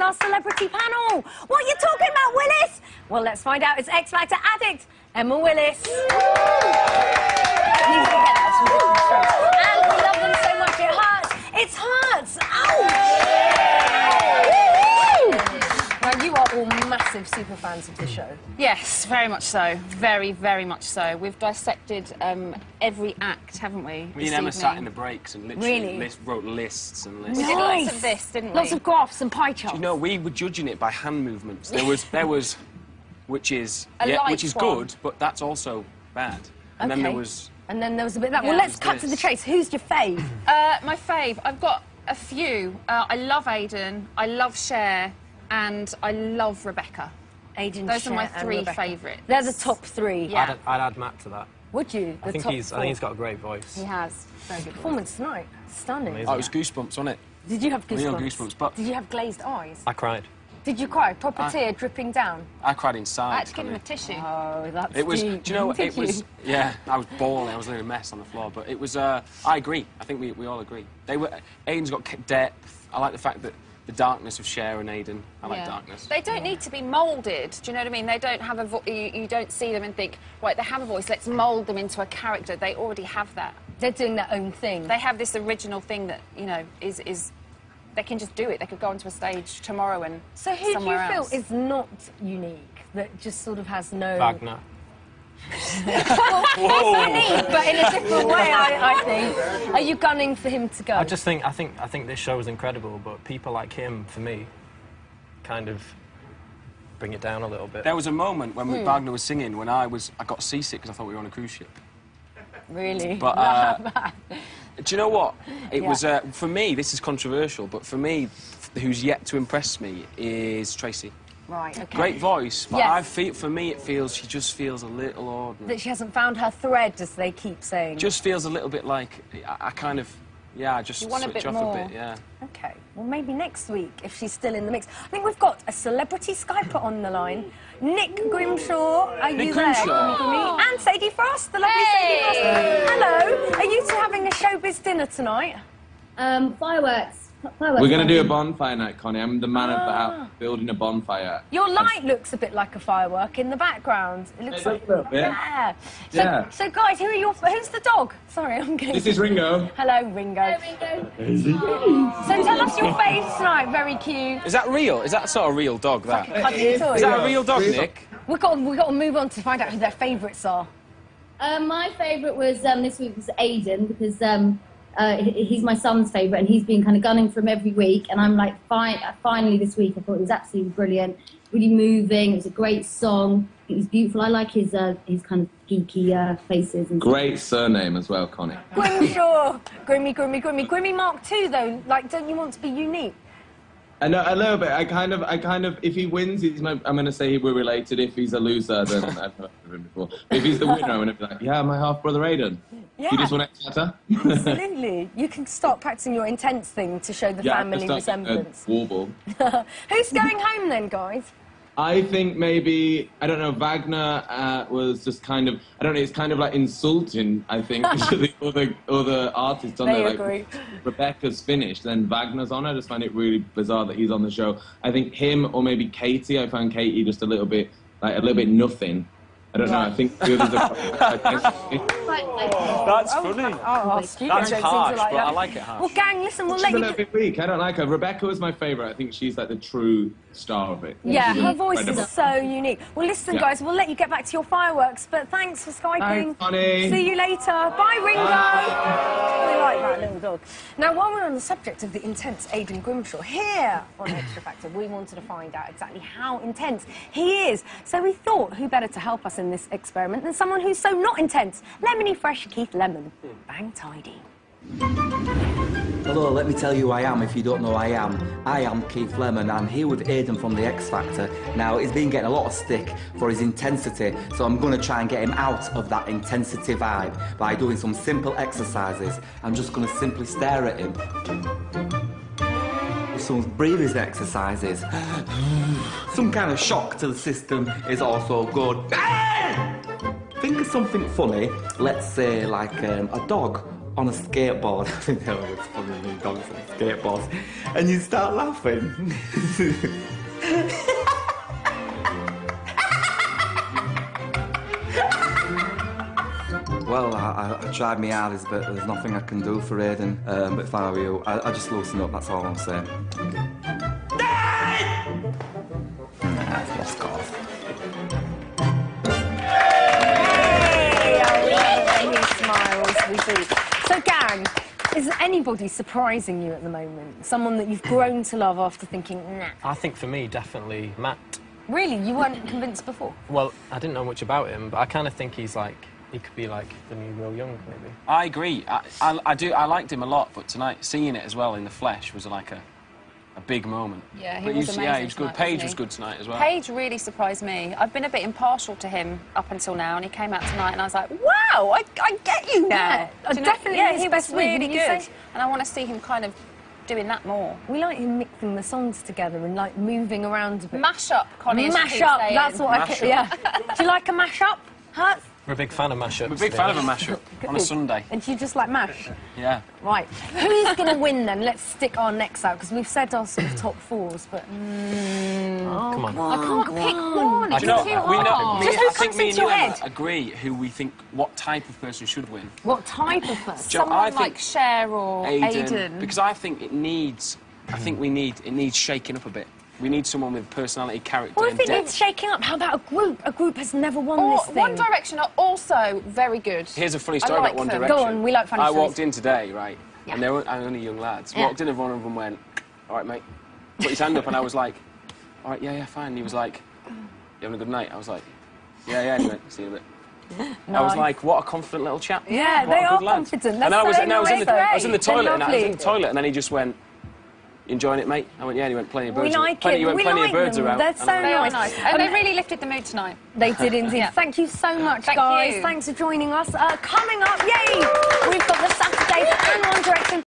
our celebrity panel. What are you talking about, Willis? Well, let's find out. It's X Factor addict, Emma Willis. And we love them so much, it hurts. It hurts. Well, you are all massive super fans of the show. Yes, very much so. Very, very much so. We've dissected every act, haven't we? Me and Emma sat in the breaks and literally wrote lists and lists. We did lots of this, didn't we? Lots of graphs and pie charts. You know, we were judging it by hand movements. There was, which is one. good, but that's also bad. And then there was. And then there was a bit of that. Well, let's cut to the chase. Who's your fave? My fave. I've got a few. I love Aidan. I love Cher. And I love Rebecca. Aidan, Those Cher, are my and three Rebecca. favourites. They're the top three. Yeah. I'd add Matt to that. Would you? I think he's got a great voice. He has. Very good performance tonight. Stunning. Amazing. Oh, it was goosebumps, wasn't it? Did you have goosebumps? Real goosebumps, but... Did you have glazed eyes? I cried. Did you cry? Proper tear dripping down? I cried inside. I had to give him a tissue. Oh, that's It was, deep. do you know, Did it was, you? yeah, I was bawling, I was in a mess on the floor, but it was, I agree. I think we all agree. Aidan's got depth. I like the fact that the darkness of Cher and Aidan. I like darkness. They don't need to be moulded, do you know what I mean? They don't have a you don't see them and think, right, they have a voice, let's mould them into a character. They already have that. They're doing their own thing. They have this original thing that, you know, is they can just do it. They could go onto a stage tomorrow and So who do you somewhere feel else. is not unique, that just sort of has no... Wagner. Well, he's unique, but in a different way, I think. Are you gunning for him to go? I think this show is incredible, but people like him, for me, kind of bring it down a little bit. There was a moment when Wagner was singing when I got seasick because I thought we were on a cruise ship. Really? But, do you know what? It was, for me, this is controversial, but for me, who's yet to impress me is Tracy. Right, OK. Great voice, but Yes. for me, she just feels a little ordinary. That she hasn't found her thread, as they keep saying. Just feels a little bit like, I kind of, I just You want a switch bit off more. a bit, yeah. OK, well, maybe next week, if she's still in the mix. I think we've got a celebrity Skyper on the line. Nick Grimshaw, are you there? Grimshaw. And Sadie Frost, the lovely Sadie Frost. Hello, are you two having a showbiz dinner tonight? Fireworks. We're going to do a bonfire night, Connie. I'm the man of the house, building a bonfire. Your light looks a bit like a firework in the background. It looks like... a little bit. Yeah. So, guys, who's the dog? Sorry, I'm getting... This is Ringo. Hello, Ringo. Hello, Ringo. So tell us your faves tonight. Very cute. Is that real? Is that sort of real dog, that? Cuddly toy. Is that a real dog, Nick? We've got to move on to find out who their favourites are. My favourite was this week was Aidan because he's my son's favourite and he's been kind of gunning for him every week. And I'm like, finally this week I thought it was absolutely brilliant, really moving. It was a great song. It was beautiful. I like his kind of geeky faces. And Great surname as well, Connie. Grimshaw. Grimmy Mark II, though. Like, don't you want to be unique? I know a little bit. I kind of. If he wins, I'm going to say we're related. If he's a loser, then I've never heard of him before. But if he's the winner, I'm going to be like, yeah, my half brother Aidan. Yeah. You just want Xtra? Absolutely. You can start practicing your intense thing to show the family resemblance. Warble. Who's going home then, guys? I think maybe, I don't know, Wagner was just kind of, I don't know, it's kind of like insulting, I think, to the other artists on there. Like, Rebecca's finished, then Wagner's on. I just find it really bizarre that he's on the show. I think him or maybe Katie, I found Katie just a little bit nothing. I don't know, I think the others are... That's funny. That's harsh, but I like it harsh. Well, gang, listen, we'll let She's a you... little bit weak. I don't like her. Rebecca was my favourite. I think she's like the true star of it. Yeah, her voice is so unique. Well, listen, guys, we'll let you get back to your fireworks, but thanks for Skyping. Thanks, Connie. See you later. Bye, Ringo. We like that little dog. Now, while we're on the subject of the intense Aidan Grimshaw, here on Xtra Factor, we wanted to find out exactly how intense he is. So we thought, who better to help us in this experiment than someone who's so not intense? Lemony Fresh Keith Lemon. Bang tidy. Hello, let me tell you who I am if you don't know who I am. I am Keith Lemon, I'm here with Aidan from the X Factor. Now, he's been getting a lot of stick for his intensity, so I'm going to try and get him out of that intensity vibe by doing some simple exercises. I'm just going to simply stare at him. Some breathing exercises. Some kind of shock to the system is also good. Think of something funny, let's say like a dog on a skateboard. I think that was funny, me dogs on skateboards. And you start laughing. Well, I tried my hardest, but there's nothing I can do for Aidan. But if I were you, I just loosen up, that's all I'm saying. I've lost cause. He smiles, we do. So, gang, is anybody surprising you at the moment? Someone that you've grown to love after thinking, nah. I think for me, definitely Matt. Really? You weren't convinced before? Well, I didn't know much about him, but I kind of think he's like, he could be like the new Will Young, maybe. I agree. I do. I liked him a lot, but tonight, seeing it as well in the flesh was like a big moment. Yeah, he but was amazing. Yeah, he was good. Tonight, Paige wasn't was he? good tonight as well. Paige really surprised me. I've been a bit impartial to him up until now, and he came out tonight, and I was like, wow, I get you now. Yeah, Do you know- definitely Yeah, his he best was week, really wouldn't you good, say? and I want to see him kind of doing that more. We like him mixing the songs together and, like, moving around a bit. Mash up, Connie. as you Mash keep up, saying. that's what I Mash can, yeah. Do you like a mash up, Hurt? We're a big fan of mashups. I'm a big fan of a mashup on a Sunday. And you just like mash? Yeah. Right. Who's going to win then? Let's stick our necks out, because we've said our sort of top fours, but... Come on. I can't pick one. Do It's you know, too we know, hard. me, Just who I think comes me and into you your Emma, head? agree who we think, what type of person should win. What type of person? Do you know, Someone I think like Cher or Aiden. Because I think it needs, it needs shaking up a bit. We need someone with personality, character, Well, and if it depth. needs shaking up, how about a group? A group has never won Or this thing. One Direction are also very good. Here's a funny I story like about One them. Direction. Go on, we like funny I stories. walked in today, right, Yeah. and they were only young lads. Yeah. Walked in and one of them went, all right, mate, put his hand up, and I was like, all right, yeah, fine. And he was like, you having a good night? I was like, yeah, and he went, see you in a bit. I was like, what a confident little chap. Yeah, What they a are good lad. confident. And I was in the They're toilet, and lovely. then he just went, you enjoying it, mate? I went, yeah, and he went, plenty of We birds. like plenty, it. You went, We plenty like of birds them. around. They're And so I went, They are nice. nice. And they really lifted the mood tonight. They did indeed. Yeah. Thank you so much, Thank guys. you. Thanks for joining us. Coming up, yay! We've got the Saturdays and One Direction